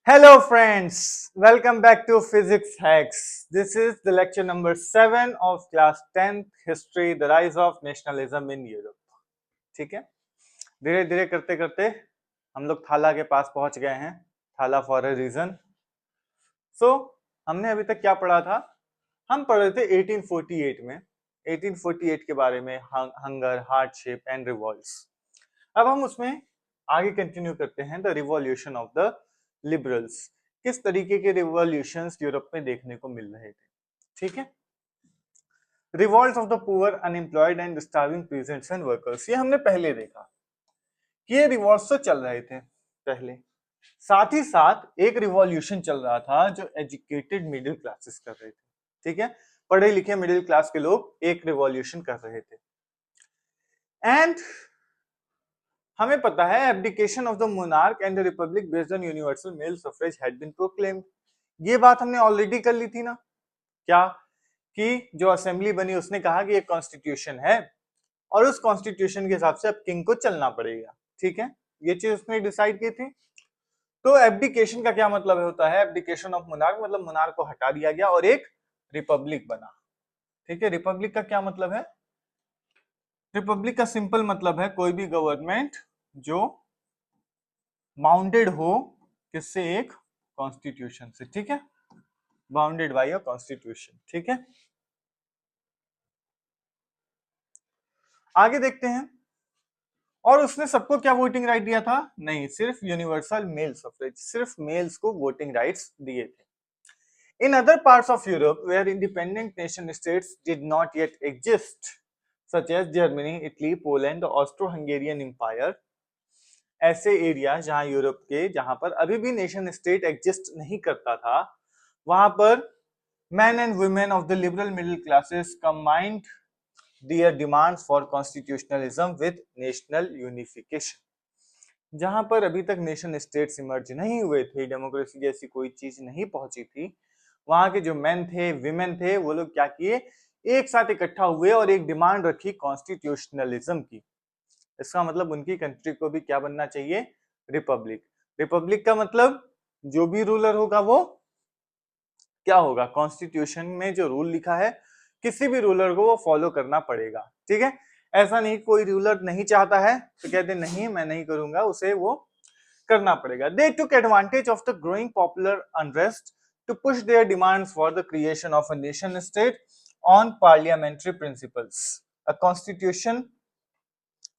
Hello, friends. Welcome back to Physics Hacks. This is the lecture number 7 of class 10th History, the Rise of Nationalism in Europe. ठीक है, धीरे धीरे करते करते हम लोग थाला के पास पहुंच गए हैं. थाला फॉर अ रीजन. सो हमने अभी तक क्या पढ़ा था? हम पढ़ रहे थे 1848 में. 1848 के बारे में, हंगर, हार्डशिप एंड रिवॉल्ट्स. अब हम उसमें आगे कंटिन्यू करते हैं. The revolution of the liberals. किस तरीके के रिवॉल्यूशंस यूरोप में देखने को मिल रहे थे. ठीक है. Revolt of the poor, unemployed and starving peasants and workers. ये हमने पहले देखा कि ये रिवॉल्ट्स तो चल रहे थे पहले. साथ ही साथ एक रिवॉल्यूशन चल रहा था जो एजुकेटेड मिडिल क्लासेस कर रहे थे. ठीक है, पढ़े लिखे मिडिल क्लास के लोग एक रिवॉल्यूशन कर रहे थे. एंड हमें पता है abdication of the monarch and the republic based on universal male suffrage had been proclaimed. ये बात हमने ऑलरेडी कर ली थी ना. क्या कि जो असेंबली बनी उसने कहा कि ये कॉन्स्टिट्यूशन है और उस कॉन्स्टिट्यूशन के हिसाब से अब किंग को चलना पड़ेगा. ठीक है, ये चीज उसने डिसाइड की थी. तो एब्डिकेशन का क्या मतलब होता है? एब्डिकेशन ऑफ मोनार्क मतलब मोनार्क को हटा दिया गया और एक रिपब्लिक बना. ठीक है, रिपब्लिक का क्या मतलब है? रिपब्लिक का सिंपल मतलब है कोई भी गवर्नमेंट जो बाउंडेड हो किससे? एक कॉन्स्टिट्यूशन से. ठीक है, बाउंडेड बाय अ कॉन्स्टिट्यूशन. ठीक है, आगे देखते हैं. और उसने सबको क्या वोटिंग राइट दिया था? नहीं, सिर्फ यूनिवर्सल मेल सफरेज, सिर्फ मेल्स को वोटिंग राइट्स दिए थे. In other parts of Europe where independent nation states did not yet exist, such as Germany, Italy, Poland, the Austro-Hungarian Empire, ऐसे एरिया जहां यूरोप के जहां पर अभी भी नेशन स्टेट एग्जिस्ट नहीं करता था, वहां पर men and women of the liberal middle classes combined their demands for constitutionalism with national unification. जहां पर अभी तक नेशन स्टेट्स इमर्ज नहीं हुए थे, डेमोक्रेसी जैसी कोई चीज नहीं पहुंची थी, वहां के जो मेन थे, विमेन थे, वो लोग क्या किए? एक साथ इकट्ठा हुए और एक डिमांड रखी कॉन्स्टिट्यूशनलिज्म की. इसका मतलब उनकी कंट्री को भी क्या बनना चाहिए? रिपब्लिक. रिपब्लिक का मतलब जो भी रूलर होगा वो क्या होगा? कॉन्स्टिट्यूशन में जो रूल लिखा है किसी भी रूलर को वो फॉलो करना पड़ेगा. ठीक है, ऐसा नहीं कोई रूलर नहीं चाहता है तो कहते नहीं मैं नहीं करूंगा, उसे वो करना पड़ेगा. They took advantage of the growing popular unrest to push their demands for the creation of a nation state on parliamentary principles, a constitution,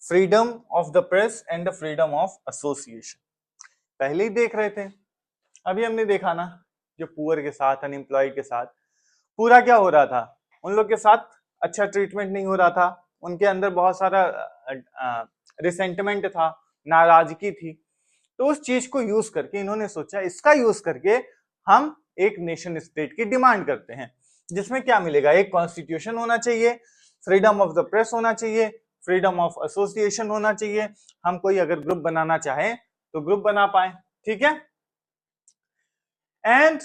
freedom of the press and the freedom of association. पहले ही देख रहे थे, अभी हमने देखा ना, जो poor के साथ, अनएम्प्लॉयड के साथ पूरा क्या हो रहा था? उन लोग के साथ अच्छा ट्रीटमेंट नहीं हो रहा था. उनके अंदर बहुत सारा रिसेंटमेंट था, नाराजगी थी. तो उस चीज को यूज करके इन्होंने सोचा इसका यूज करके हम एक नेशन स्टेट की डिमांड करते हैं, जिसमें क्या मिलेगा? एक कॉन्स्टिट्यूशन होना चाहिए, फ्रीडम ऑफ द प्रेस होना चाहिए, फ्रीडम ऑफ एसोसिएशन होना चाहिए. हम कोई अगर ग्रुप बनाना चाहें तो ग्रुप बना पाए. ठीक है. And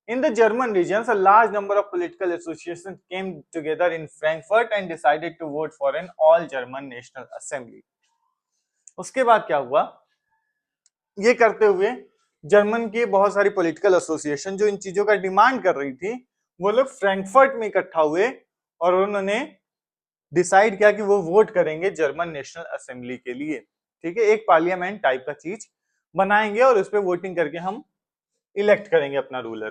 in the German regions, a large number of political associations came together in Frankfurt and decided to vote for an all-German National Assembly. उसके बाद क्या हुआ? ये करते हुए जर्मन की बहुत सारी पॉलिटिकल एसोसिएशन जो इन चीजों का डिमांड कर रही थी, वो लोग फ्रैंकफर्ट में इकट्ठा हुए और उन्होंने डिसाइड किया कि वो वोट करेंगे जर्मन नेशनल असेंबली के लिए. ठीक है, एक पार्लियामेंट टाइप का चीज बनाएंगे और उस पर वोटिंग करके हम इलेक्ट करेंगे अपना रूलर.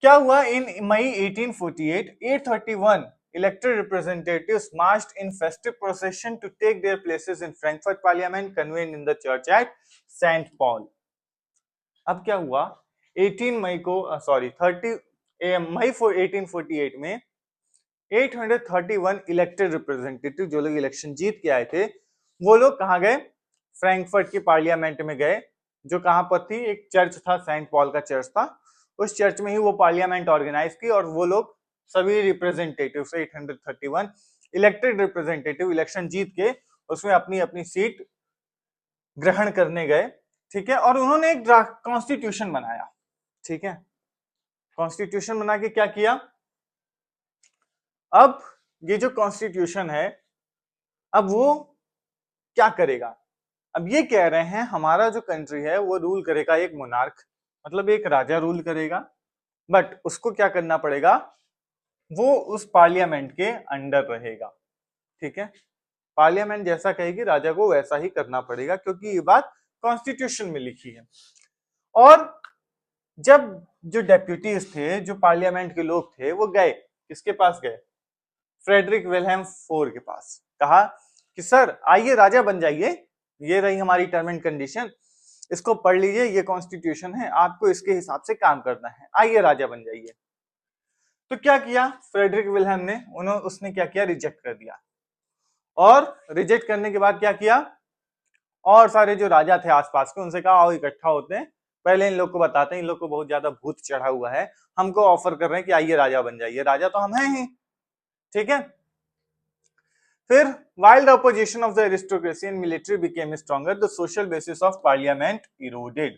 क्या हुआ? इन मई 1848, 831 elected representatives marched in festive procession to take their places in Frankfurt Parliament convened in the church at St. Paul. अब क्या हुआ? 18 मई को 30 मई 1848 में 831 इलेक्टेड रिप्रेजेंटेटिव जो लोग इलेक्शन जीत के आए थे, वो लोग कहां गए? फ्रैंकफर्ट की पार्लियामेंट में गए, जो कहां पर थी? एक चर्च था, सेंट पॉल का चर्च था. उस चर्च में ही वो पार्लियामेंट ऑर्गेनाइज की और वो लोग सभी रिप्रेजेंटेटिव 831 इलेक्टेड रिप्रेजेंटेटिव इलेक्शन जीत के उसमें अपनी अपनी सीट ग्रहण करने गए. ठीक है, और उन्होंने एक कॉन्स्टिट्यूशन बनाया. ठीक है, कॉन्स्टिट्यूशन बना के क्या किया? अब ये जो कॉन्स्टिट्यूशन है, अब वो क्या करेगा? अब ये कह रहे हैं हमारा जो कंट्री है वो रूल करेगा एक मोनार्क, मतलब एक राजा रूल करेगा, बट उसको क्या करना पड़ेगा, वो उस पार्लियामेंट के अंडर रहेगा। ठीक है, पार्लियामेंट जैसा कहेगी राजा को वैसा ही करना पड़ेगा, क्योंकि ये बात कॉन्स्टिट्यूशन में लिखी है। और जब जो डेप्यूटीज थे, जो पार्लियामेंट के लोग थे, वो गए किसके पास गए, फ्रेडरिक विल्हेम फोर के पास, कहा कि सर आइए राजा बन जाइए, ये रही हमारी टर्म एंड कंडीशन, इसको पढ़ लीजिए, ये कॉन्स्टिट्यूशन है, आपको इसके हिसाब से काम करना है, आइए राजा बन जाइए। तो क्या किया फ्रेडरिक विल्हेम ने, उसने क्या किया, रिजेक्ट कर दिया। और रिजेक्ट करने के बाद क्या किया, और सारे जो राजा थे आसपास के उनसे कहा आओ इकट्ठा होते हैं, पहले इन लोग को बताते हैं, इन लोग को बहुत ज्यादा भूत चढ़ा हुआ है, हमको ऑफर कर रहे हैं कि आइए राजा बन जाइए, राजा तो हम हैं ही। ठीक है, फिर while the opposition of the aristocracy and military became stronger, the social basis of parliament eroded.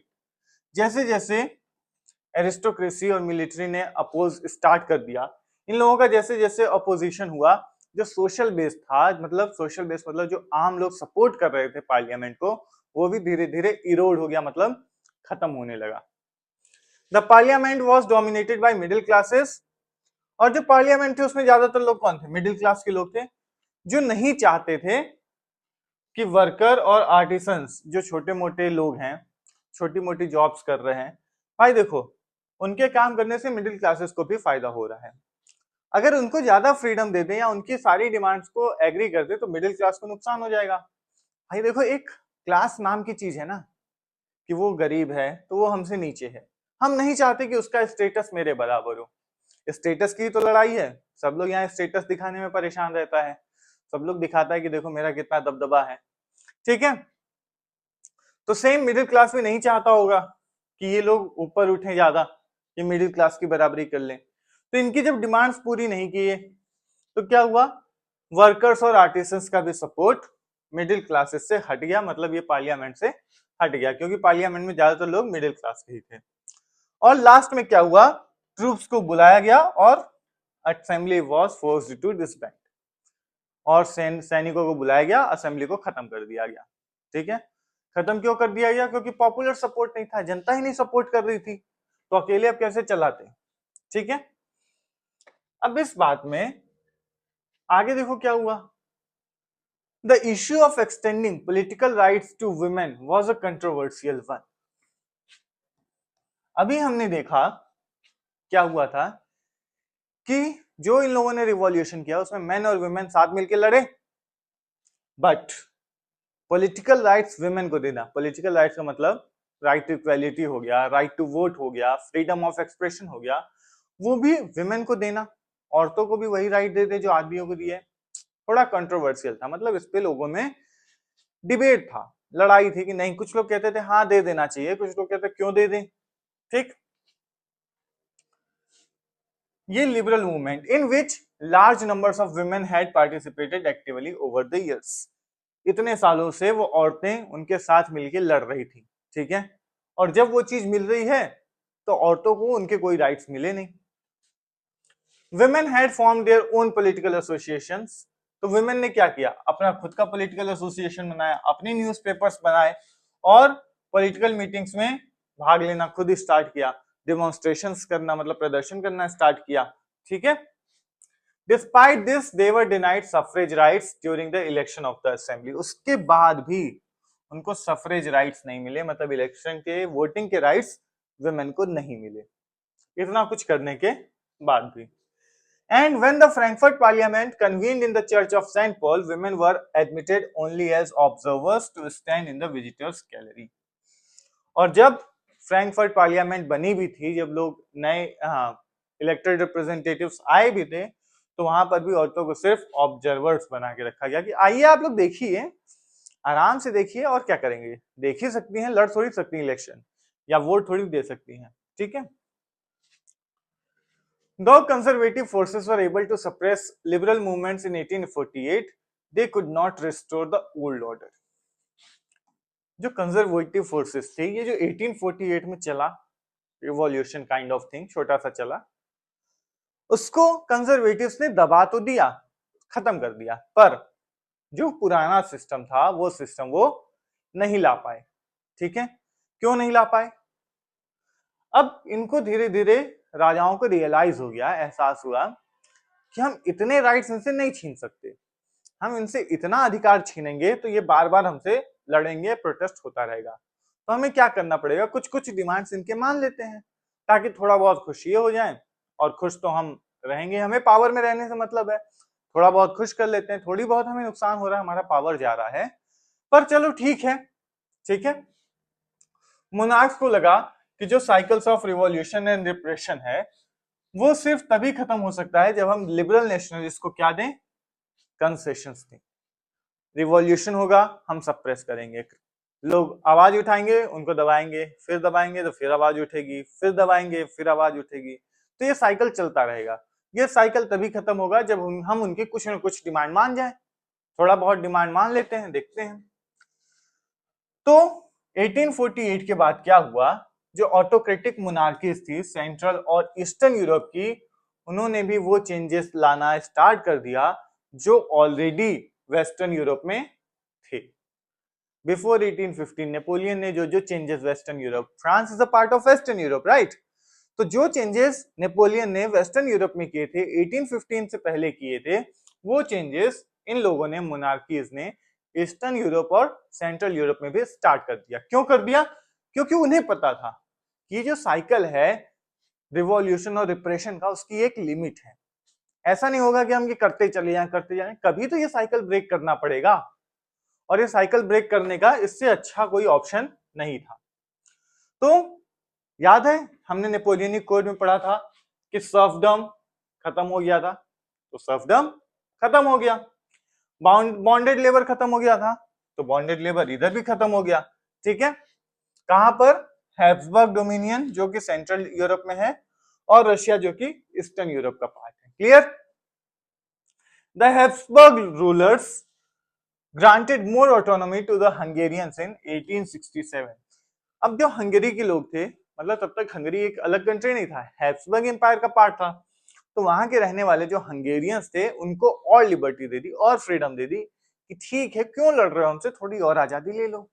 जैसे जैसे एरिस्टोक्रेसी और मिलिट्री ने अपोज स्टार्ट कर दिया, इन लोगों का जैसे जैसे अपोजिशन हुआ, जो सोशल बेस था, मतलब सोशल बेस मतलब जो आम लोग सपोर्ट कर रहे थे पार्लियामेंट को, वो भी धीरे धीरे इरोड हो गया, मतलब खत्म होने लगा। The parliament was dominated by middle classes, और जो पार्लियामेंट थे उसमें ज्यादातर लोग कौन थे, मिडिल क्लास के लोग थे, जो नहीं चाहते थे कि वर्कर और आर्टिसंस, जो छोटे मोटे लोग हैं, छोटी मोटी जॉब्स कर रहे हैं, भाई देखो उनके काम करने से मिडिल क्लासेस को भी फायदा हो रहा है, अगर उनको ज्यादा फ्रीडम दे दें या उनकी सारी डिमांड्स को एग्री कर दे तो मिडिल क्लास को नुकसान हो जाएगा। भाई देखो एक क्लास नाम की चीज है ना, कि वो गरीब है तो वो हमसे नीचे है, हम नहीं चाहते कि उसका स्टेटस मेरे बराबर हो। स्टेटस की तो लड़ाई है, सब लोग यहाँ स्टेटस दिखाने में परेशान रहता है, सब लोग दिखाता है कि देखो मेरा कितना दबदबा है। ठीक है, तो सेम मिडिल क्लास भी नहीं चाहता होगा कि ये लोग ऊपर उठे ज्यादा, कि मिडिल क्लास की बराबरी कर लें। तो इनकी जब डिमांड्स पूरी नहीं किए तो क्या हुआ, वर्कर्स और आर्टिसंस का भी सपोर्ट मिडिल क्लासेस से हट गया, मतलब ये पार्लियामेंट से हट गया, क्योंकि पार्लियामेंट में ज्यादातर लोग मिडिल क्लास के ही थे। और लास्ट में क्या हुआ, ट्रूप्स को बुलाया गया और assembly was forced to disband, और सैनिकों को बुलाया गया, असेंबली को खत्म कर दिया गया। ठीक है, खत्म क्यों कर दिया गया, क्योंकि पॉपुलर सपोर्ट नहीं था, जनता ही नहीं सपोर्ट कर रही थी, तो अकेले अब कैसे चलाते। ठीक है, अब इस बात में आगे देखो क्या हुआ, the issue of extending political rights to women was a controversial one. अभी हमने देखा क्या हुआ था कि जो इन लोगों ने रिवॉल्यूशन किया उसमें मेन और वुमेन साथ मिलकर लड़े, बट पॉलिटिकल राइट्स वुमेन को देना, पॉलिटिकल राइट्स का मतलब राइट टू इक्वालिटी हो गया, राइट टू वोट हो गया, फ्रीडम ऑफ एक्सप्रेशन हो गया, वो भी वुमेन को देना, औरतों को भी वही राइट दे दे जो आदमियों को दिए, थोड़ा कंट्रोवर्शियल था, मतलब इस पे लोगों में डिबेट था, लड़ाई थी कि नहीं, कुछ लोग कहते थे हाँ दे देना चाहिए, कुछ लोग कहते क्यों दे दें। ठीक, ये liberal movement in which large numbers of women had participated actively over the years, इतने सालों से वो औरतें उनके साथ मिलकर लड़ रही थी। ठीक है, और जब वो चीज मिल रही है तो औरतों को उनके कोई राइट्स मिले नहीं। Women had form their own political associations, तो वुमेन ने क्या किया, अपना खुद का पॉलिटिकल एसोसिएशन बनाया, अपने न्यूज़पेपर्स बनाए, और पॉलिटिकल मीटिंग्स में भाग लेना खुद ही स्टार्ट किया, डेमोन्स्ट्रेशंस करना मतलब प्रदर्शन करना स्टार्ट किया। ठीक है, despite this they were denied suffrage rights during the election of the assembly, उसके बाद भी उनको सफरेज राइट्स नहीं मिले, मतलब इलेक्शन के वोटिंग के राइट्स वुमेन को नहीं मिले, इतना कुछ करने के बाद भी। And when the Frankfurt Parliament convened in the Church of St. Paul, women were admitted only as observers to stand in the visitors gallery. और जब फ्रैंकफर्ट पार्लियामेंट बनी भी थी, जब लोग नए इलेक्टेड रिप्रेजेंटेटिव्स आए भी थे, तो वहां पर भी औरतों को सिर्फ ऑब्जर्वर्स बना के रखा गया कि आइए आप लोग देखिए, आराम से देखिए, और क्या करेंगे, देख ही सकती हैं, लड़ थोड़ी सकती हैं इलेक्शन, या वोट थोड़ी दे सकती हैं। ठीक है, though conservative forces were able to suppress liberal movements in 1848, they could not restore the old order. जो कंजर्वेटिव फोर्सेस थे, ये जो 1848 में चला रिवॉल्यूशन काइंड ऑफ थिंग, छोटा सा चला, उसको कंजर्वेटिव्स ने दबा तो दिया, खत्म कर दिया, पर जो पुराना सिस्टम था वो सिस्टम वो नहीं ला पाए। ठीक है, क्यों नहीं ला पाए? अब इनको धीरे धीरे राजाओं को रियलाइज हो गया, एहसास हुआ कि हम इतने राइट्स इनसे नहीं छीन सकते, हम इनसे इतना अधिकार छीनेंगे तो ये बार बार हमसे लड़ेंगे, प्रोटेस्ट होता रहेगा। तो हमें क्या करना पड़ेगा, कुछ कुछ डिमांड्स इनके मान लेते हैं ताकि थोड़ा बहुत खुश ये हो जाए, और खुश तो हम रहेंगे, हमें पावर में रहने से मतलब है, थोड़ा बहुत खुश कर लेते हैं, थोड़ी बहुत हमें नुकसान हो रहा है, हमारा पावर जा रहा है, पर चलो ठीक है। ठीक है, मोनार्क्स को लगा कि जो cycles of revolution and repression है वो सिर्फ तभी खत्म हो सकता है जब हम लिबरल नेशनलिस्ट को क्या दें, कंसेशंस दें। रिवॉल्यूशन होगा, हम सप्रेस करेंगे, लोग आवाज उठाएंगे, उनको दबाएंगे, फिर दबाएंगे तो फिर आवाज उठेगी, फिर दबाएंगे फिर आवाज उठेगी, तो ये साइकिल चलता रहेगा। ये साइकिल तभी खत्म होगा जब हम उनकी कुछ न कुछ डिमांड मान जाए। थोड़ा बहुत डिमांड मान लेते हैं, देखते हैं। तो 1848 के बाद क्या हुआ, जो ऑटोक्रेटिक मोनार्कीज थी सेंट्रल और ईस्टर्न यूरोप की, उन्होंने भी वो चेंजेस लाना स्टार्ट कर दिया जो ऑलरेडी वेस्टर्न यूरोप में थे। बिफोर 1815 नेपोलियन ने जो जो changes western Europe, France is a part of western Europe, right? तो जो चेंजेस नेपोलियन ने वेस्टर्न यूरोप में किए थे 1815 से पहले किए थे, वो चेंजेस इन लोगों ने, मोनार्कीज ने, ईस्टर्न यूरोप और सेंट्रल यूरोप में भी स्टार्ट कर दिया। क्यों कर दिया? क्योंकि उन्हें पता था कि जो साइकिल है रिवॉल्यूशन और रिप्रेशन का, उसकी एक लिमिट है। ऐसा नहीं होगा कि हम ये करते चले जाएं करते जाएं, कभी तो ये साइकिल ब्रेक करना पड़ेगा, और ये साइकिल ब्रेक करने का इससे अच्छा कोई ऑप्शन नहीं था। तो याद है हमने नेपोलियनिक कोड में पढ़ा था कि सर्फडम खत्म हो गया था, तो सर्फडम खत्म हो गया। बॉन्डेड लेबर खत्म हो गया था, तो बॉन्डेड लेबर इधर भी खत्म हो गया। ठीक है, कहां पर? हैब्सबर्ग डोमिनियन जो कि सेंट्रल यूरोप में है, और रशिया जो कि ईस्टर्न यूरोप का पार्ट है। Clear? The Habsburg rulers granted more autonomy to the Hungarians in 1867। अब जो हंगेरी के लोग थे, मतलब तब तक हंगरी एक अलग कंट्री नहीं था, हैब्सबर्ग एम्पायर का पार्ट था, तो वहां के रहने वाले जो हंगेरियंस थे उनको और लिबर्टी दे दी और फ्रीडम दे दी कि ठीक है, क्यों लड़ रहे हो हमसे, थोड़ी और आजादी ले लो,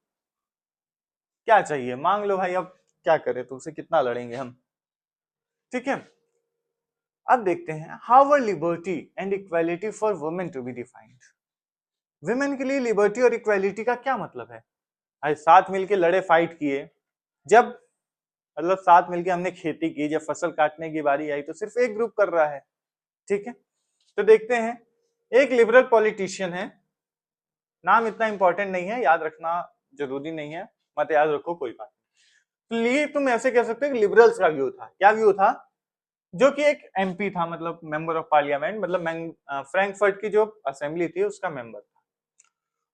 क्या चाहिए मांग लो भाई, अब क्या करें, तुमसे कितना लड़ेंगे हम। ठीक है, अब देखते हैं how were liberty and equality for women to be defined. Women के लिए लिबर्टी और इक्वालिटी का क्या मतलब है? आज साथ मिलके लड़े, फाइट किए, जब मतलब साथ मिलके हमने खेती की, जब फसल काटने की बारी आई तो सिर्फ एक ग्रुप कर रहा है। ठीक है, तो देखते हैं, एक लिबरल पॉलिटिशियन है, नाम इतना इंपॉर्टेंट नहीं है, याद रखना जरूरी नहीं है, मत याद रखो, कोई बात नहीं। तो ये तुम ऐसे कह सकते हो कि लिबरल्स का व्यू था। क्या व्यू था? जो कि एक एमपी था, मतलब मेंबर ऑफ पार्लियामेंट, मतलब फ्रैंकफर्ट की जो असेंबली थी उसका मेंबर था,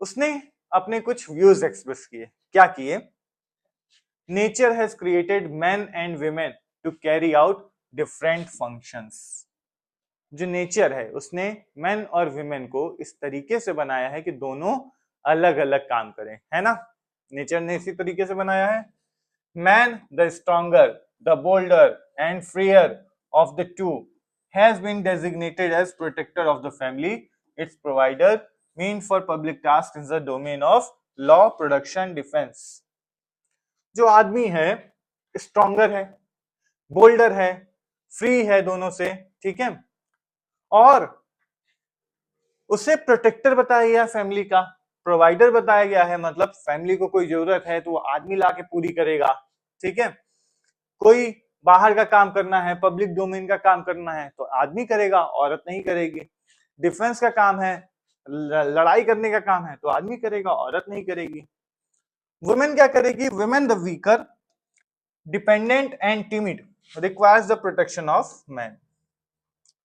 उसने अपने कुछ व्यूज एक्सप्रेस किए। क्या किए? Nature has created man and women to carry out different functions. जो नेचर है उसने मैन और विमेन को इस तरीके से बनाया है कि दोनों अलग अलग काम करें, है ना? नेचर ने इसी तरीके से बनाया है। Man, the stronger, the bolder and freer of the two, has been designated as protector of the family, its provider, mean for public task in the domain of law, production, defence. जो आदमी है stronger है, boulder है, free है दोनों से, ठीक है, और उसे प्रोटेक्टर बताया गया फैमिली का, प्रोवाइडर बताया गया है, मतलब फैमिली को कोई जरूरत है तो वो आदमी लाके पूरी करेगा। ठीक है, कोई बाहर का काम करना है, पब्लिक डोमेन का काम करना है तो आदमी करेगा, औरत नहीं करेगी। डिफेंस का काम है, लड़ाई करने का काम है तो आदमी करेगा, औरत नहीं करेगी। वुमेन क्या करेगी? Women the weaker, dependent and timid, requires the protection of man.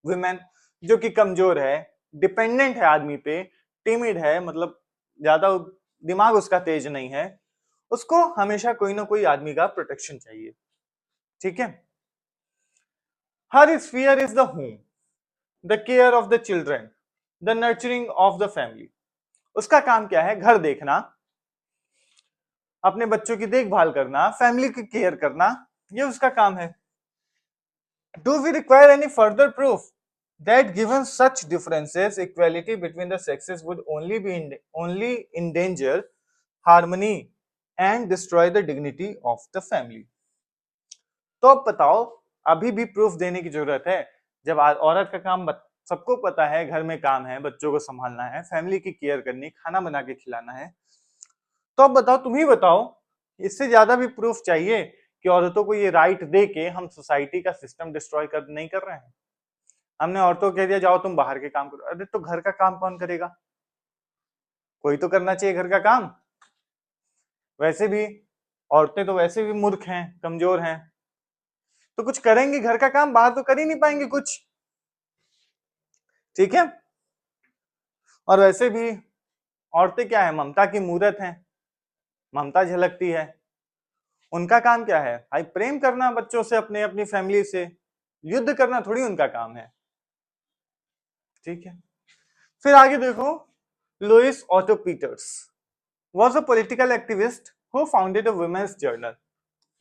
Women जो कि कमजोर है, डिपेंडेंट है आदमी पे, टिमिड है, मतलब ज्यादा दिमाग उसका तेज नहीं है, उसको हमेशा कोई ना कोई आदमी का प्रोटेक्शन चाहिए। ठीक है, her sphere is the home, the care of the children, the nurturing of the family. उसका काम क्या है? घर देखना, अपने बच्चों की देखभाल करना, फैमिली की केयर करना, ये उसका काम है। Do we require any further proof that given such differences equality between the sexes would only endanger harmony and destroy the dignity of the family. तो अब बताओ, अभी भी प्रूफ देने की जरूरत है? जब औरत का काम सबको पता है, घर में काम है, बच्चों को संभालना है, फैमिली की केयर करनी, खाना बना के खिलाना है, तो अब बताओ, तुम ही बताओ, इससे ज्यादा भी प्रूफ चाहिए कि औरतों को ये राइट दे के हम सोसाइटी का सिस्टम डिस्ट्रॉय कर नहीं कर रहे हैं? हमने औरतों को कह दिया जाओ तुम बाहर के काम करो। अरे तो घर का काम कौन करेगा? कोई तो करना चाहिए घर का काम। वैसे भी औरतें तो वैसे भी मूर्ख हैं, कमजोर हैं, तो कुछ करेंगे घर का काम, बाहर तो कर ही नहीं पाएंगे कुछ। ठीक है। और वैसे भी औरतें क्या है, ममता की मूरत हैं, ममता झलकती है। उनका काम क्या है भाई? प्रेम करना बच्चों से, अपने अपनी फैमिली से। युद्ध करना थोड़ी उनका काम है। ठीक है। फिर आगे देखो, Louise Otto Peters was a political activist who founded a women's journal.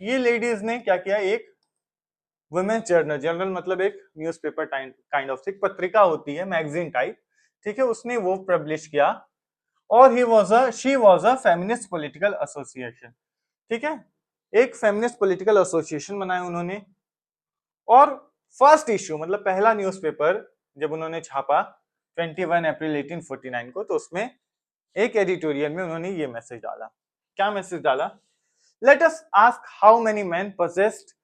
ये लेडीज ने क्या किया, एक वुमेन्स जर्नल, जर्नल मतलब एक न्यूज़पेपर काइंड ऑफ एक पत्रिका होती है, मैगजीन टाइप। ठीक है, उसने वो पब्लिश किया। और she was a feminist political association. ठीक है, एक फेमिनिस्ट पॉलिटिकल एसोसिएशन बनाया उन्होंने। और फर्स्ट इश्यू मतलब पहला न्यूज़पेपर जब उन्होंने छापा 21 अप्रैल 1849 को, तो उसमें एक एडिटोरियल में उन्होंने ये मैसेज डाला। क्या मैसेज डाला? Let us ask how many man possessed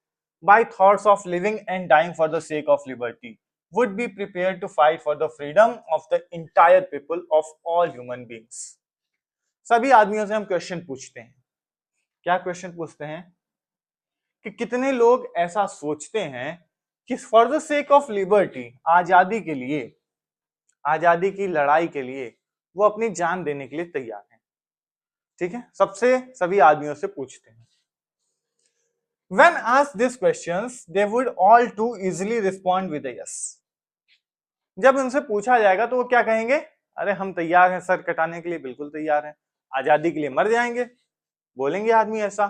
by thoughts of living and dying for the sake of liberty would be prepared to fight for the freedom of the entire people of all human beings. सभी आदमियों से हम question पूछते हैं। क्या question पूछते हैं? कि कितने लोग ऐसा सोचते हैं कि for the sake of liberty, आजादी के लिए, आजादी की लड़ाई के लिए वो अपनी जान देने के लिए तैयार हैं। ठीक है, सबसे सभी आदमियों से पूछते हैं। When asked these questions, they would all too easily respond with a yes. जब उनसे पूछा जाएगा तो वो क्या कहेंगे? अरे हम तैयार हैं सर कटाने के लिए, बिल्कुल तैयार हैं, आजादी के लिए मर जाएंगे, बोलेंगे आदमी ऐसा।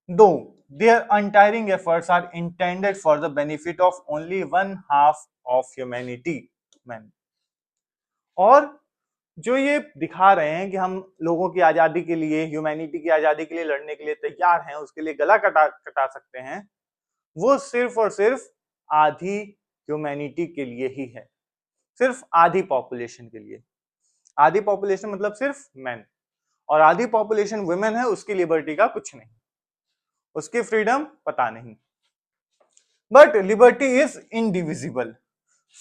Though their untiring efforts are intended for the benefit of only one half of humanity, man. और जो ये दिखा रहे हैं कि हम लोगों की आजादी के लिए, ह्यूमैनिटी की आजादी के लिए लड़ने के लिए तैयार हैं, उसके लिए गला कटा सकते हैं, वो सिर्फ और सिर्फ आधी ह्यूमैनिटी के लिए ही है, सिर्फ आधी पॉपुलेशन के लिए। आधी पॉपुलेशन मतलब सिर्फ मैन, और आधी पॉपुलेशन वुमेन है, उसकी लिबर्टी का कुछ नहीं, उसकी फ्रीडम पता नहीं। But liberty is indivisible.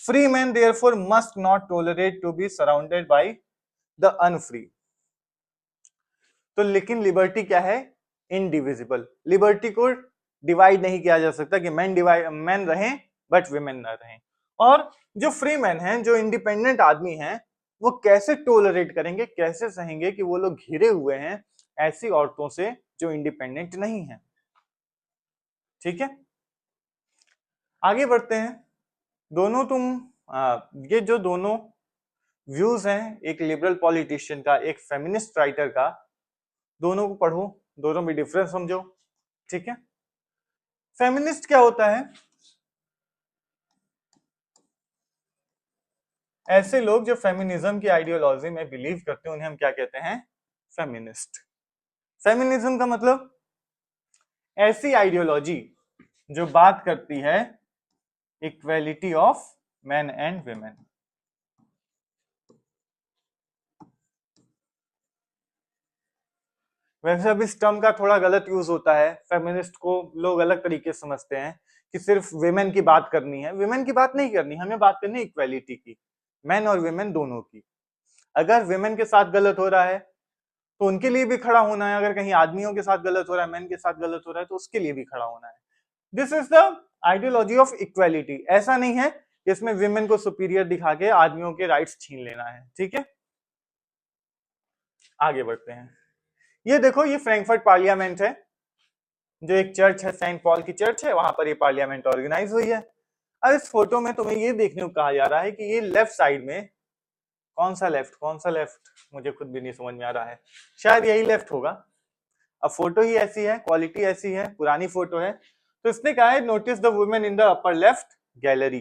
Free man therefore must not tolerate to be surrounded by the unfree. तो लेकिन लिबर्टी क्या है? इनडिविजिबल। लिबर्टी को डिवाइड नहीं किया जा सकता कि मैन रहें बट विमेन ना रहें। और जो फ्री मैन हैं, जो इंडिपेंडेंट आदमी हैं, वो कैसे टॉलरेट करेंगे, कैसे सहेंगे कि वो लोग घिरे हुए हैं ऐसी औरतों से जो इंडिपेंडेंट नहीं है? ठीक है, आगे बढ़ते हैं। दोनों ये जो दोनों व्यूज हैं, एक लिबरल पॉलिटिशियन का, एक फेमिनिस्ट राइटर का, दोनों को पढ़ो, दोनों में डिफरेंस समझो। ठीक है, फेमिनिस्ट क्या होता है? ऐसे लोग जो फेमिनिज्म की आइडियोलॉजी में बिलीव करते हैं, उन्हें हम क्या कहते हैं? फेमिनिस्ट। फेमिनिज्म का मतलब ऐसी आइडियोलॉजी जो बात करती है equality of man and women. वैसे अब इस टर्म का थोड़ा गलत यूज होता है, फेमिनिस्ट को लोग अलग तरीके से समझते हैं कि सिर्फ विमेन की बात करनी है। विमेन की बात नहीं करनी, हमें बात करनी है इक्वेलिटी की, मैन और विमेन दोनों की। अगर विमेन के साथ गलत हो रहा है तो उनके लिए भी खड़ा होना है, अगर कहीं आदमियों के साथ गलत हो रहा है, मैन के साथ गलत हो रहा है, तो उसके लिए भी खड़ा होना है। This is the ideology of equality. ऐसा नहीं है कि इसमें विमेन को सुपीरियर दिखा के आदमियों के राइट्स छीन लेना है। ठीक है, आगे बढ़ते हैं। ये देखो, ये फ्रैंकफर्ट पार्लियामेंट है, जो एक चर्च है, सेंट पॉल की चर्च है, वहां पर ये पार्लियामेंट ऑर्गेनाइज हुई है। अब इस फोटो में तुम्हें ये देखने को कहा जा रहा है कि ये लेफ्ट साइड में, कौन सा लेफ्ट मुझे खुद भी नहीं समझ में आ रहा है, शायद यही लेफ्ट होगा। अब फोटो ही ऐसी है, क्वालिटी ऐसी है, पुरानी फोटो है, तो इसने कहा है notice the women in the upper left gallery.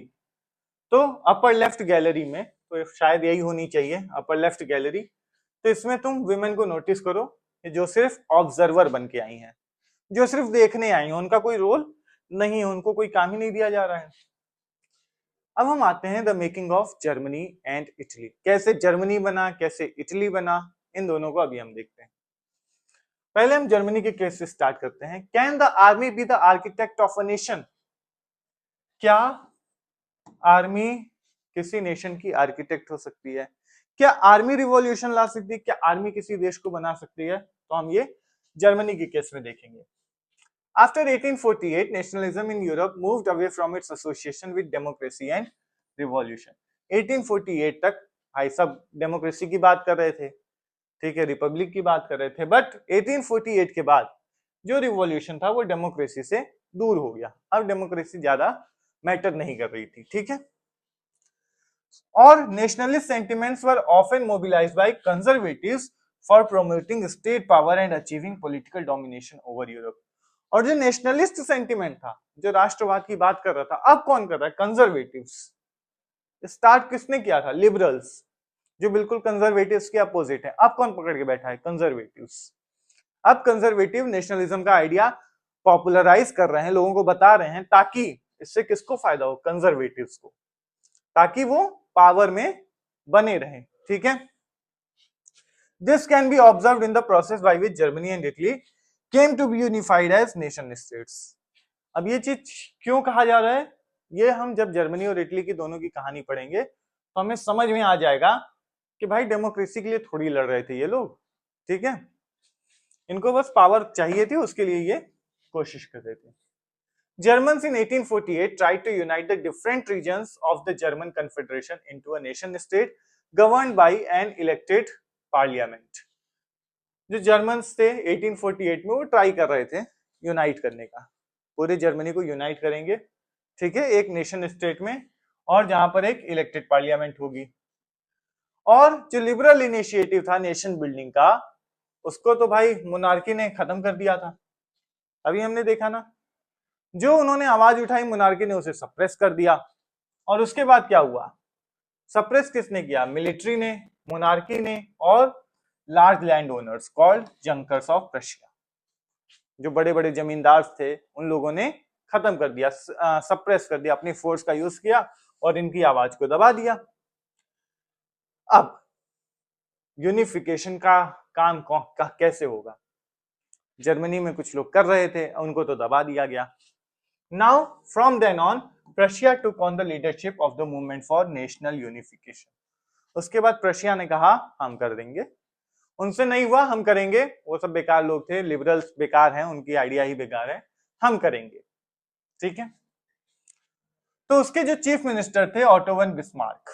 तो अपर लेफ्ट गैलरी में, तो शायद यही होनी चाहिए, अपर लेफ्ट गैलरी। तो इसमें तुम वुमेन को नोटिस करो, जो सिर्फ ऑब्जर्वर बन के आई हैं, जो सिर्फ देखने आई हैं, उनका कोई रोल नहीं है, उनको कोई काम ही नहीं दिया जा रहा है। अब हम आते हैं the making of Germany and Italy. कैसे जर्मनी बना, कैसे इटली बना, इन दोनों को अभी हम देखते हैं। पहले हम जर्मनी के केस से स्टार्ट करते हैं। Can the army be the architect of a nation? क्या आर्मी किसी नेशन की आर्किटेक्ट हो सकती है? क्या आर्मी रिवॉल्यूशन ला सकती है? क्या आर्मी किसी देश को बना सकती है? तो हम ये जर्मनी के केस में देखेंगे। After 1848, nationalism in Europe moved away from its association with democracy and revolution. 1848 तक भाई सब डेमोक्रेसी की बात कर रहे थे, ठीक है, रिपब्लिक की बात कर रहे थे, बट 1848 के बाद जो रिवॉल्यूशन था वो डेमोक्रेसी से दूर हो गया। अब डेमोक्रेसी ज्यादा मैटर नहीं कर रही थी, ठीक है। और nationalist sentiments were often mobilised by conservatives for promoting state power and achieving political domination over Europe. और जो नेशनलिस्ट सेंटिमेंट था, जो राष्ट्रवाद की बात कर रहा था, अब कौन कर रहा है? कंजर्वेटिव्स। स्टार्ट किसने किया था? लिबरल्स, जो बिल्कुल कंजर्वेटिव्स के अपोजिट है। अब कौन पकड़ के बैठा है? कंजर्वेटिव्स। अब कंजर्वेटिव नेशनलिज्म का आइडिया पॉपुलराइज कर रहे हैं, लोगों को बता रहे हैं, ताकि इससे किसको फायदा हो? कंजर्वेटिव्स को, ताकि वो पावर में बने रहें, ठीक है। This can be observed in the process by which Germany and Italy came to be unified as nation states. अब ये चीज क्यों कहा जा रहा है? ये हम जब जर्मनी और इटली की दोनों की कहानी पढ़ेंगे तो हमें समझ में आ जाएगा कि भाई डेमोक्रेसी के लिए थोड़ी लड़ रहे थे ये लोग, ठीक है, इनको बस पावर चाहिए थी, उसके लिए ये कोशिश कर रहे थे। Germans in 1848 tried to unite the different regions of the German Confederation into a nation state governed by an elected parliament. जो जर्मन्स थे 1848 में वो ट्राई कर रहे थे यूनाइट करने का, पूरे जर्मनी को यूनाइट करेंगे, ठीक है, एक नेशन स्टेट में, और जहां पर एक इलेक्टेड पार्लियामेंट होगी। और जो लिबरल इनिशिएटिव था नेशन बिल्डिंग का, उसको तो भाई मोनार्की ने खत्म कर दिया था। अभी हमने देखा ना, जो उन्होंने आवाज उठाई मोनार्की ने उसे सप्रेस कर दिया। और उसके बाद क्या हुआ? सप्रेस किसने किया? मिलिट्री ने, मोनार्की ने, और large land owners called junkers of Russia, जो बड़े बड़े जमींदार थे, उन लोगों ने खत्म कर दिया, सप्रेस कर दिया, अपनी फोर्स का यूज किया और इनकी आवाज को दबा दिया। अब यूनिफिकेशन का काम कैसे होगा? जर्मनी में कुछ लोग कर रहे थे, उनको तो दबा दिया गया। Now from then on Prussia took on the leadership of the movement for national unification. उसके बाद प्रशिया ने कहा हम कर देंगे, उनसे नहीं हुआ, हम करेंगे, वो सब बेकार लोग थे, लिबरल्स बेकार हैं, उनकी आइडिया ही बेकार है, हम करेंगे, ठीक है। तो उसके जो चीफ मिनिस्टर थे auto von Bismarck.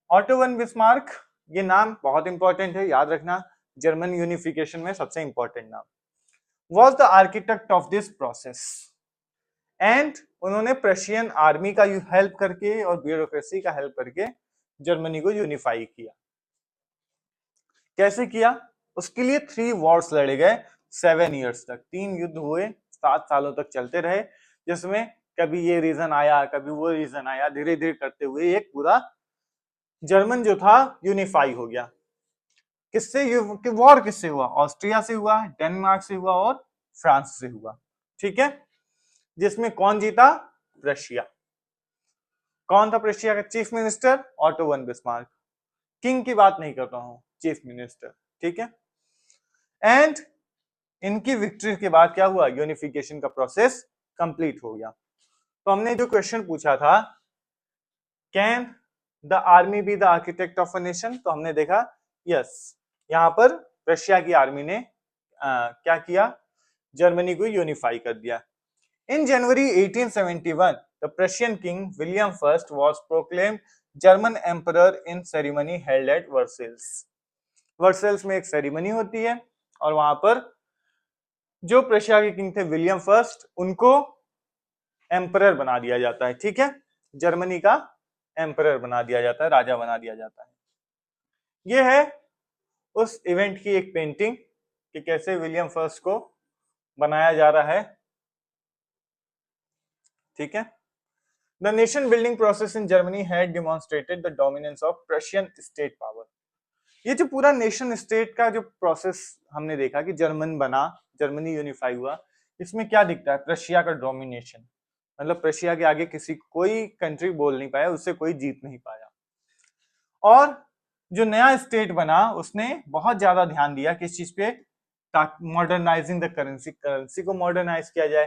Auto von Bismarck, ये नाम बहुत इंपॉर्टेंट है, याद रखना, जर्मन यूनिफिकेशन में सबसे इंपॉर्टेंट नाम। Was the architect of this process and उन्होंने प्रशियन आर्मी का हेल्प करके और ब्यूरोक्रेसी का हेल्प करके जर्मनी को यूनिफाई किया। कैसे किया? उसके लिए 3 वॉर्स लड़े गए 7 इयर्स तक, 3 युद्ध हुए, 7 सालों तक चलते रहे, जिसमें कभी ये रीजन आया, कभी वो रीजन आया, धीरे धीरे करते हुए एक पूरा जर्मन जो था यूनिफाई हो गया। किससे वॉर किससे हुआ? ऑस्ट्रिया से हुआ, डेनमार्क से हुआ और फ्रांस से हुआ, ठीक है। जिसमें कौन जीता? रशिया। कौन था रशिया का chief minister? Auto von Bismarck. King की बात नहीं कर रहा हूं, चीफ मिनिस्टर, ठीक है। एंड इनकी विक्ट्री के बाद क्या हुआ? यूनिफिकेशन का प्रोसेस कंप्लीट हो गया। तो हमने जो क्वेश्चन पूछा था, can the army be the architect of a nation, तो हमने देखा यस, यहां पर रशिया की आर्मी ने क्या किया? जर्मनी को यूनिफाई कर दिया। In January 1871, the Prussian king William I was proclaimed German emperor in ceremony held at Versailles. Versailles में एक सेरेमनी होती है और वहां पर जो प्रशिया के किंग थे विलियम फर्स्ट, उनको एम्परर बना दिया जाता है, ठीक है, जर्मनी का एम्परर बना दिया जाता है, राजा बना दिया जाता है। यह है उस इवेंट की एक पेंटिंग कि कैसे विलियम फर्स्ट को बनाया जा रहा है, ठीक है। The nation building process in Germany had demonstrated the dominance of Prussian state power. ये जो पूरा नेशन स्टेट का जो प्रोसेस हमने देखा कि जर्मन बना, जर्मनी यूनिफाई हुआ, इसमें क्या दिखता है? प्रशिया का डोमिनेशन, मतलब प्रशिया के आगे किसी कोई कंट्री बोल नहीं पाया, उससे कोई जीत नहीं पाया। और जो नया स्टेट बना उसने बहुत ज्यादा ध्यान दिया किस चीज पे? मॉडर्नाइजिंग द करेंसी, करेंसी को मॉडर्नाइज किया जाए,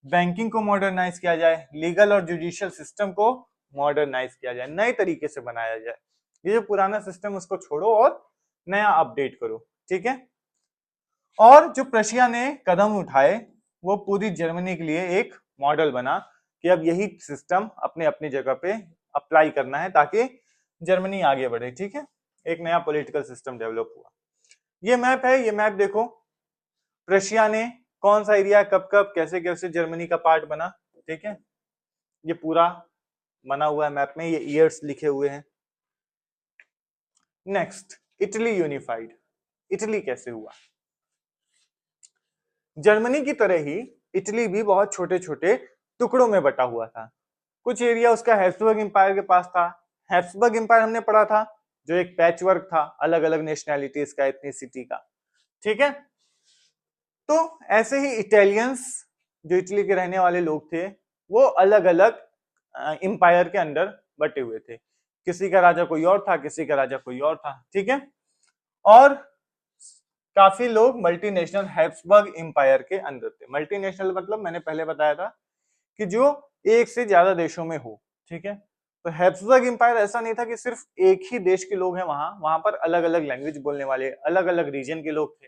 बैंकिंग को मॉडर्नाइज किया जाए, लीगल और जुडिशियल सिस्टम को मॉडर्नाइज किया जाए, नए तरीके से बनाया जाए। ये जो पुराना सिस्टम उसको छोड़ो और नया अपडेट करो, ठीक है। और जो प्रशिया ने कदम उठाए वो पूरी जर्मनी के लिए एक मॉडल बना कि अब यही सिस्टम अपने अपनी जगह पे अप्लाई करना है ताकि जर्मनी आगे बढ़े, ठीक है। एक नया पॉलिटिकल सिस्टम डेवलप हुआ। ये मैप है, ये मैप देखो, प्रशिया ने कौन सा एरिया कब कब कैसे कैसे जर्मनी का पार्ट बना, ठीक है। ये पूरा बना हुआ है मैप में, ये ईयर्स लिखे हुए हैं। Next, Italy unified. इटली कैसे हुआ? जर्मनी की तरह ही इटली भी बहुत छोटे छोटे टुकड़ों में बटा हुआ था। कुछ एरिया उसका हैब्सबर्ग एम्पायर के पास था। हैब्सबर्ग एम्पायर हमने पढ़ा था, जो एक पैचवर्क था अलग अलग नेशनैलिटीज का, एथनिसिटी का, ठीक है। तो ऐसे ही इटालियंस, जो इटली के रहने वाले लोग थे, वो अलग अलग एम्पायर के अंडर बटे हुए थे। किसी का राजा कोई और था, किसी का राजा कोई और था, ठीक है। और काफी लोग मल्टीनेशनल हैब्सबर्ग एम्पायर के अंदर थे। मल्टीनेशनल मतलब मैंने पहले बताया था कि जो एक से ज्यादा देशों में हो, ठीक है। तो हैब्सबर्ग एम्पायर ऐसा नहीं था कि सिर्फ एक ही देश के लोग हैं वहां, वहां पर अलग अलग लैंग्वेज बोलने वाले अलग अलग रीजन के लोग थे,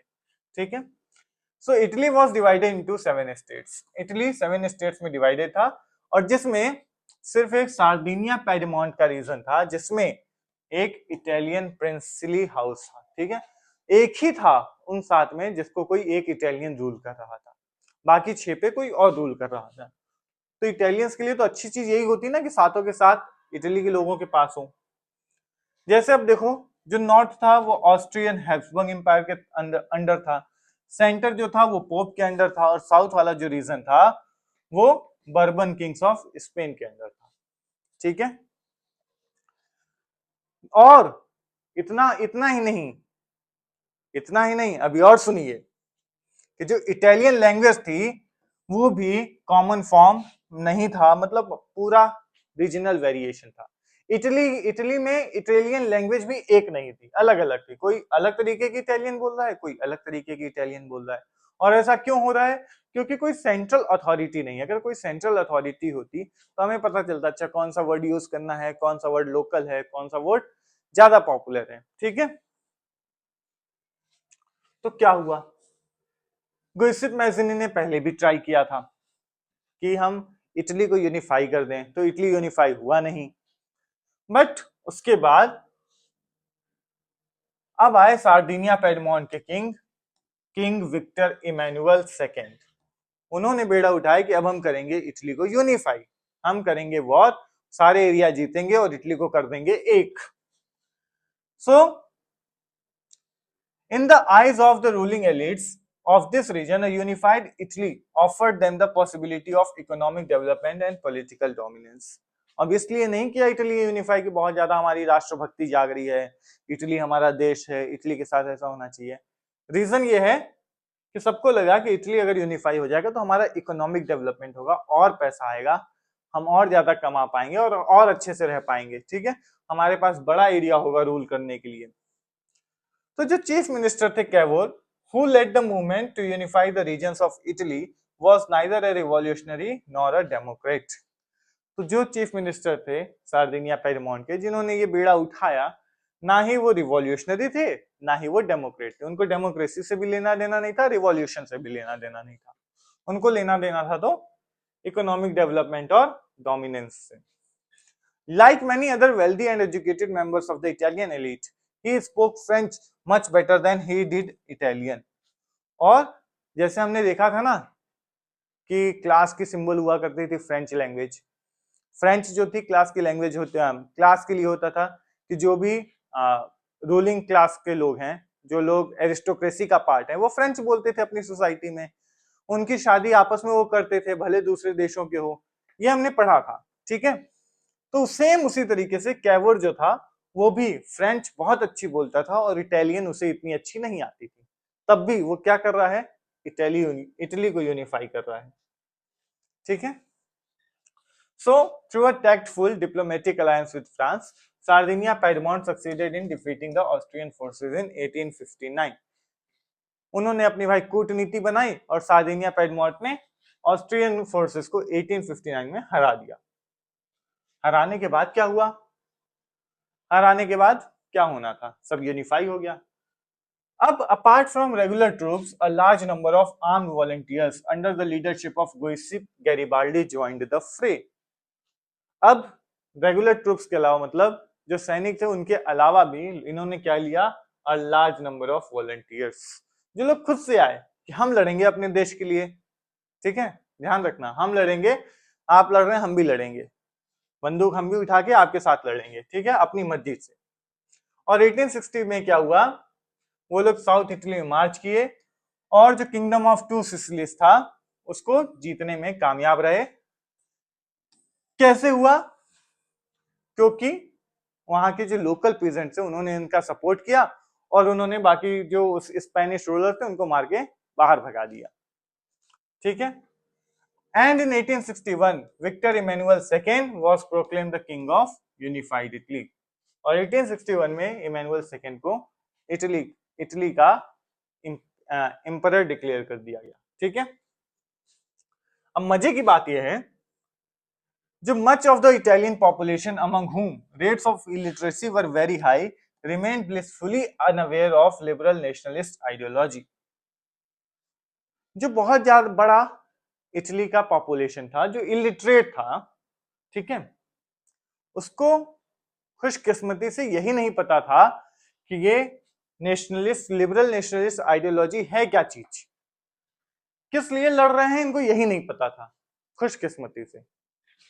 ठीक है। So Italy was divided into 7 states. Italy 7 states में डिवाइडेड था, और जिसमें सिर्फ एक सार्डिनिया पेडमोंट का रीजन था, जिसमें एक इटालियन प्रिंसली हाउस था, ठीक है। एक ही था उन 7 में जिसको कोई एक इटालियन रूल कर रहा था, बाकी 6 पे कोई और रूल कर रहा था। तो इटालियंस के लिए तो अच्छी चीज यही होती ना कि सातों के साथ इटली के लोगों के पास हो। जैसे अब देखो, जो नॉर्थ था वो ऑस्ट्रियन हैब्सबर्ग एम्पायर के अंडर था, सेंटर जो था वो पोप के अंडर था, और साउथ वाला जो रीजन था वो बर्बन किंग्स ऑफ स्पेन के अंडर था, ठीक है। और इतना इतना ही नहीं, इतना ही नहीं, अभी और सुनिए कि जो इटालियन लैंग्वेज थी वो भी कॉमन फॉर्म नहीं था, मतलब पूरा रीजनल वेरिएशन था। इटली इटली में इटालियन लैंग्वेज भी एक नहीं थी, अलग अलग थी। कोई अलग तरीके की इटालियन बोल रहा है, कोई अलग तरीके की इटालियन बोल रहा है। और ऐसा क्यों हो रहा है? क्योंकि कोई सेंट्रल अथॉरिटी नहीं है। अगर कोई सेंट्रल अथॉरिटी होती तो हमें पता चलता अच्छा कौन सा वर्ड यूज करना है, कौन सा वर्ड लोकल है, कौन सा वर्ड ज्यादा पॉपुलर है, ठीक है। तो क्या हुआ? गुइसेप मैज़िनी ने पहले भी ट्राई किया था कि हम इटली को यूनिफाई कर दें, तो इटली यूनिफाई हुआ नहीं। बट उसके बाद अब आए सार्डिनिया पेडमोंट के king, king Victor Emmanuel second. उन्होंने बेड़ा उठाया कि अब हम करेंगे इटली को यूनिफाई, हम करेंगे वॉर, सारे एरिया जीतेंगे और इटली को कर देंगे एक। सो in the eyes of the ruling elites of this region, a unified Italy offered them the possibility of economic development and political dominance. अब इसलिए नहीं किया इटली यूनिफाई की बहुत ज्यादा हमारी राष्ट्रभक्ति जाग रही है, इटली हमारा देश है, इटली के साथ ऐसा होना चाहिए। रीजन ये है कि सबको लगा कि इटली अगर यूनिफाई हो जाएगा तो हमारा इकोनॉमिक डेवलपमेंट होगा, और पैसा आएगा, हम और ज्यादा कमा पाएंगे और अच्छे से रह पाएंगे, ठीक है। हमारे पास बड़ा एरिया होगा रूल करने के लिए। तो जो चीफ मिनिस्टर थे Cavour, who led the movement to unify the regions of Italy, was neither a revolutionary nor a democrat. तो जो चीफ मिनिस्टर थे सार्डिनिया पेडमोंट के, जिन्होंने ये बीड़ा उठाया, ना ही वो रिवॉल्यूशनरी थे ना ही वो डेमोक्रेट थे। उनको डेमोक्रेसी से भी लेना देना नहीं था, रिवॉल्यूशन से भी लेना देना नहीं था। उनको लेना देना था तो इकोनॉमिक डेवलपमेंट और डोमिनेंस से। Like many other wealthy and educated members of the Italian elite, he spoke French much better than he did Italian. और जैसे हमने देखा था ना कि क्लास की सिंबल हुआ करती थी फ्रेंच लैंग्वेज, फ्रेंच जो थी क्लास की लैंग्वेज होती है, क्लास के लिए होता था कि जो भी रूलिंग क्लास के लोग हैं, जो लोग एरिस्टोक्रेसी का पार्ट है, वो फ्रेंच बोलते थे अपनी सोसाइटी में। उनकी शादी आपस में वो करते थे भले दूसरे देशों के हो, ये हमने पढ़ा था, ठीक है। तो सेम उसी तरीके से कैवर जो था वो भी फ्रेंच बहुत अच्छी बोलता था और इटालियन उसे इतनी अच्छी नहीं आती थी, तब भी वो क्या कर रहा है, इटली को यूनिफाई कर रहा है। ठीक है। So, through a tactful diplomatic alliance with France, Sardinia-Piedmont succeeded in defeating the Austrian forces in 1859. उन्होंने अपनी भाई कूटनीति बनाई और सार्डिनिया पेडमोंट में ऑस्ट्रियन फोर्सेस को 1859 में हरा दिया। हराने के बाद क्या हुआ? हराने के बाद क्या होना था? सब यूनिफाई हो गया। अब apart from regular troops, a large number of armed volunteers under the leadership of Giuseppe Garibaldi joined the fray. अब रेगुलर ट्रूप्स के अलावा मतलब जो सैनिक थे उनके अलावा भी इन्होंने क्या लिया, a large number of volunteers, जो लोग खुद से आए कि हम लड़ेंगे अपने देश के लिए। ठीक है, ध्यान रखना, हम लड़ेंगे, आप लड़ रहे हैं हम भी लड़ेंगे, बंदूक हम भी उठा के आपके साथ लड़ेंगे, ठीक है, अपनी मर्जी से। और 1860 में क्या हुआ, वो लोग साउथ इटली में मार्च किए और जो किंगडम ऑफ टू सिसिलीज था उसको जीतने में कामयाब रहे। कैसे हुआ? क्योंकि वहां के जो लोकल पीजेंट्स थे उन्होंने इनका सपोर्ट किया और उन्होंने बाकी जो स्पेनिश रूलर थे उनको मार के बाहर भगा दिया। ठीक है। And in 1861 Victor Emmanuel second was proclaimed the king of unified Italy. और 1861 में इमैनुअल सेकेंड को इटली का एम्परर डिक्लेयर कर दिया गया। ठीक है। अब मजे की बात यह है, जो much of the Italian population among whom rates of illiteracy were very high remained blissfully unaware of liberal nationalist ideology. जो बहुत ज्यादा बड़ा इटली का पॉपुलेशन था जो इलिटरेट था, ठीक है, उसको खुशकिस्मती से यही नहीं पता था कि ये नेशनलिस्ट लिबरल नेशनलिस्ट आइडियोलॉजी है क्या चीज, किस लिए लड़ रहे हैं इनको यही नहीं पता था। खुशकिस्मती से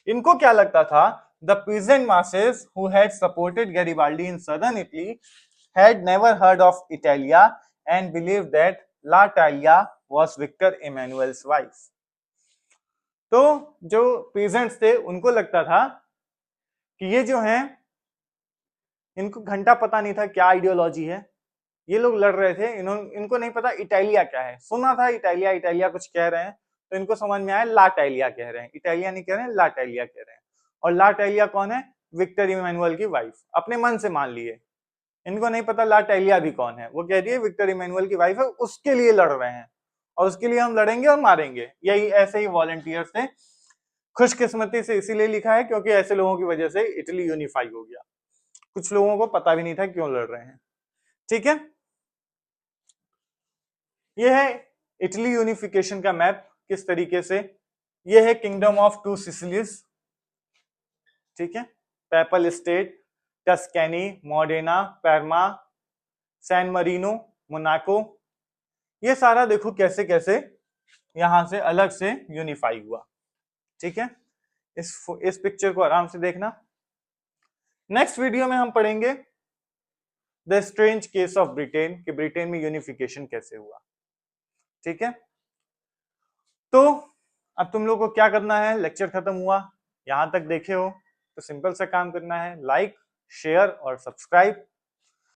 इनको क्या लगता था, the peasant masses who had supported Garibaldi in southern Italy had never heard of Italia and believed that La Talia was Victor Emmanuel's wife. तो जो peasants थे उनको लगता था कि ये जो हैं इनको घंटा पता नहीं था क्या आइडियोलॉजी है, ये लोग लड़ रहे थे, इनको नहीं पता इटालिया क्या है। सुना था इटालिया इटालिया कुछ कह रहे हैं तो इनको समझ में आया ला टाइलिया कह रहे हैं, इटालिया नहीं कह रहे हैं, ला टाइलिया कह रहे हैं। और ला टाइलिया कौन है? विक्टर इमैनुअल की वाइफ, अपने मन से मान लिए, इनको नहीं पता ला टाइलिया भी कौन है। वो कह रही है विक्टर इमैनुअल की वाइफ है, उसके लिए लड़ रहे हैं और उसके लिए हम लड़ेंगे और मारेंगे। यही ऐसे ही वॉलंटियर्स थे। खुशकिस्मती से इसीलिए लिखा है क्योंकि ऐसे लोगों की वजह से इटली यूनिफाई हो गया। कुछ लोगों को पता भी नहीं था क्यों लड़ रहे हैं। ठीक है, यह है इटली यूनिफिकेशन का मैप किस तरीके से। यह है किंगडम ऑफ टू सिसिलीज, ठीक है, papal state, Tuscany, Modena, Parma, San Marino, Monaco, ये सारा देखो कैसे कैसे यहां से अलग से यूनिफाई हुआ। ठीक है, इस पिक्चर को आराम से देखना। नेक्स्ट वीडियो में हम पढ़ेंगे the strange case of Britain, कि ब्रिटेन में यूनिफिकेशन कैसे हुआ। ठीक है, तो अब तुम लोग को क्या करना है, लेक्चर खत्म हुआ, यहां तक देखे हो तो सिंपल सा काम करना है, लाइक शेयर और सब्सक्राइब।